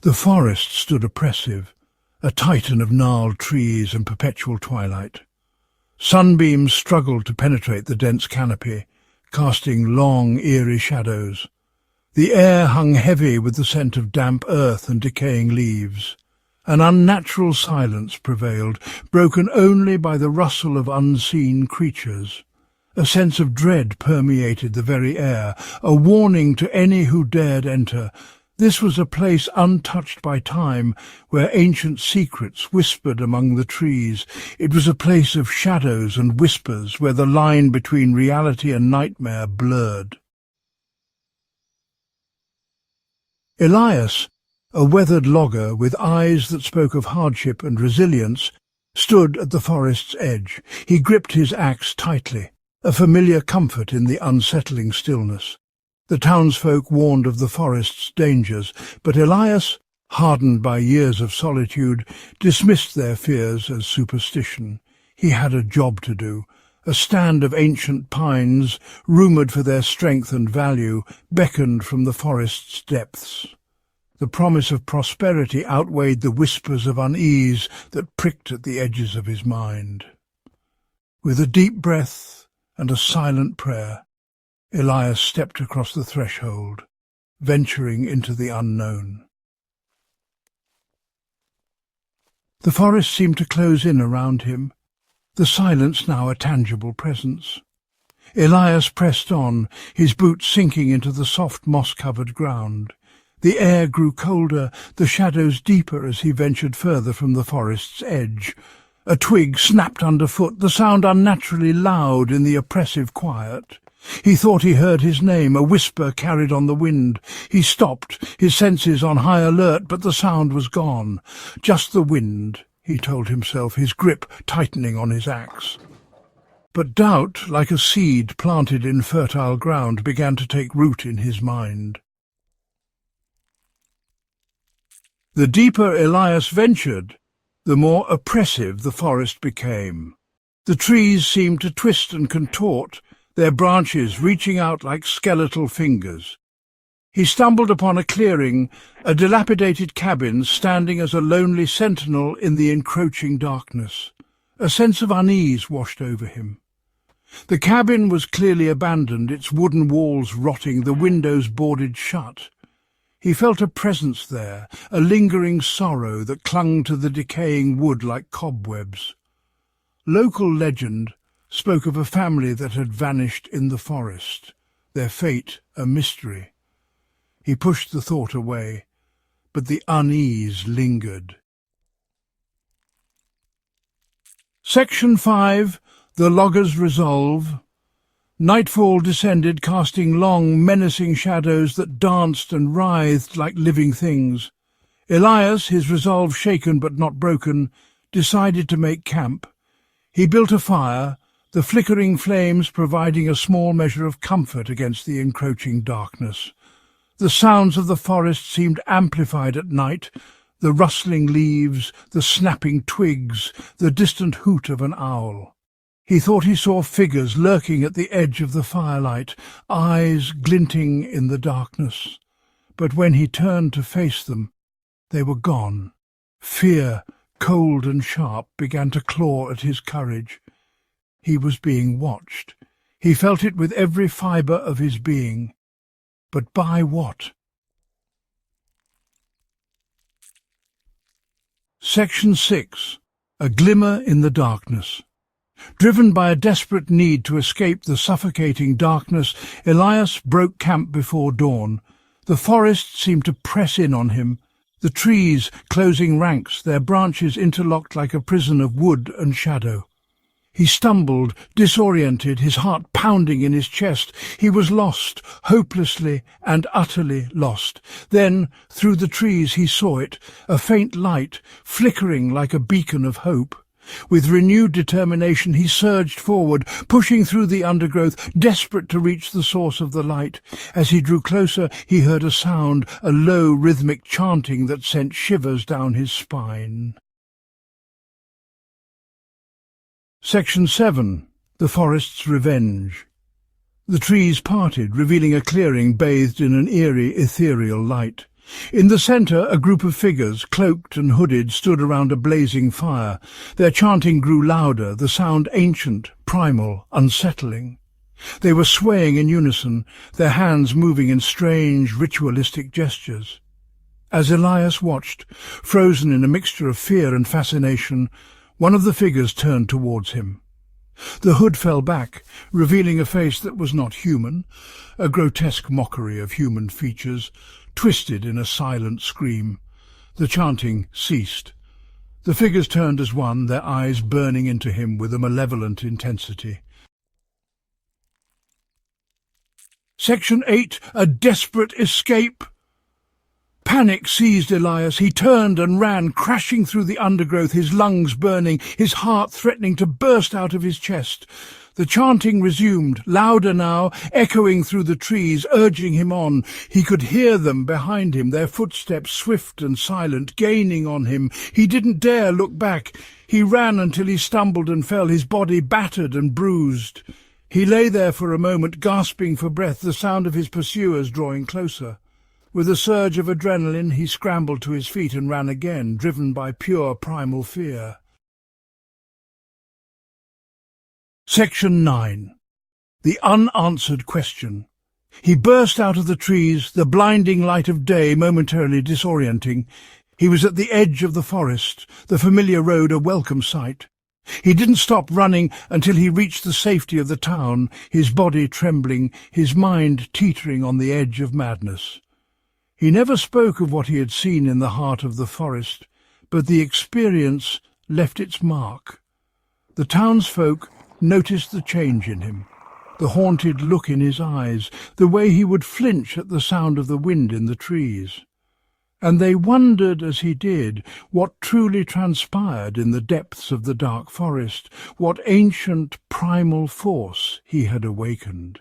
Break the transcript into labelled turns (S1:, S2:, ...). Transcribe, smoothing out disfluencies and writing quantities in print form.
S1: The forest stood oppressive, a titan of gnarled trees and perpetual twilight. Sunbeams struggled to penetrate the dense canopy, casting long, eerie shadows. The air hung heavy with the scent of damp earth and decaying leaves. An unnatural silence prevailed, broken only by the rustle of unseen creatures. A sense of dread permeated the very air, a warning to any who dared enter. This was a place untouched by time, where ancient secrets whispered among the trees. It was a place of shadows and whispers, where the line between reality and nightmare blurred. Elias, a weathered logger with eyes that spoke of hardship and resilience, stood at the forest's edge. He gripped his axe tightly, a familiar comfort in the unsettling stillness. The townsfolk warned of the forest's dangers, but Elias, hardened by years of solitude, dismissed their fears as superstition. He had a job to do. A stand of ancient pines, rumoured for their strength and value, beckoned from the forest's depths. The promise of prosperity outweighed the whispers of unease that pricked at the edges of his mind. With a deep breath and a silent prayer, Elias stepped across the threshold, venturing into the unknown. The forest seemed to close in around him, the silence now a tangible presence. Elias pressed on, his boots sinking into the soft moss-covered ground. The air grew colder, the shadows deeper as he ventured further from the forest's edge. A twig snapped underfoot, the sound unnaturally loud in the oppressive quiet. He thought he heard his name, a whisper carried on the wind. He stopped, his senses on high alert, but the sound was gone. Just the wind, he told himself, his grip tightening on his axe. But doubt, like a seed planted in fertile ground, began to take root in his mind. The deeper Elias ventured, the more oppressive the forest became. The trees seemed to twist and contort, their branches reaching out like skeletal fingers. He stumbled upon a clearing, a dilapidated cabin standing as a lonely sentinel in the encroaching darkness. A sense of unease washed over him. The cabin was clearly abandoned, its wooden walls rotting, the windows boarded shut. He felt a presence there, a lingering sorrow that clung to the decaying wood like cobwebs. Local legend spoke of a family that had vanished in the forest, their fate a mystery. He pushed the thought away, but the unease lingered. Section 5. The Logger's Resolve. Nightfall descended, casting long, menacing shadows that danced and writhed like living things. Elias, his resolve shaken but not broken, decided to make camp. He built a fire, the flickering flames providing a small measure of comfort against the encroaching darkness. The sounds of the forest seemed amplified at night, the rustling leaves, the snapping twigs, the distant hoot of an owl. He thought he saw figures lurking at the edge of the firelight, eyes glinting in the darkness. But when he turned to face them, they were gone. Fear, cold and sharp, began to claw at his courage. He was being watched. He felt it with every fibre of his being. But by what? Section 6. A Glimmer in the Darkness. Driven by a desperate need to escape the suffocating darkness, Elias broke camp before dawn. The forest seemed to press in on him, the trees closing ranks, their branches interlocked like a prison of wood and shadow. He stumbled, disoriented, his heart pounding in his chest. He was lost, hopelessly and utterly lost. Then, through the trees, he saw it, a faint light, flickering like a beacon of hope. With renewed determination he surged forward, pushing through the undergrowth, desperate to reach the source of the light. As he drew closer, he heard a sound, a low, rhythmic chanting that sent shivers down his spine. Section 7. The Forest's Revenge. The trees parted, revealing a clearing bathed in an eerie, ethereal light. In the centre, a group of figures, cloaked and hooded, stood around a blazing fire. Their chanting grew louder, the sound ancient, primal, unsettling. They were swaying in unison, their hands moving in strange, ritualistic gestures. As Elias watched, frozen in a mixture of fear and fascination, one of the figures turned towards him. The hood fell back, revealing a face that was not human, a grotesque mockery of human features, twisted in a silent scream. The chanting ceased. The figures turned as one, their eyes burning into him with a malevolent intensity. Section 8. A desperate escape! Panic seized Elias. He turned and ran, crashing through the undergrowth, his lungs burning, his heart threatening to burst out of his chest. The chanting resumed, louder now, echoing through the trees, urging him on. He could hear them behind him, their footsteps swift and silent, gaining on him. He didn't dare look back. He ran until he stumbled and fell, his body battered and bruised. He lay there for a moment, gasping for breath, the sound of his pursuers drawing closer. With a surge of adrenaline, he scrambled to his feet and ran again, driven by pure primal fear. Section 9. The unanswered question. He burst out of the trees, the blinding light of day momentarily disorienting. He was at the edge of the forest, the familiar road a welcome sight. He didn't stop running until he reached the safety of the town, his body trembling, his mind teetering on the edge of madness. He never spoke of what he had seen in the heart of the forest, but the experience left its mark. The townsfolk noticed the change in him, the haunted look in his eyes, the way he would flinch at the sound of the wind in the trees. And they wondered as he did what truly transpired in the depths of the dark forest, what ancient primal force he had awakened.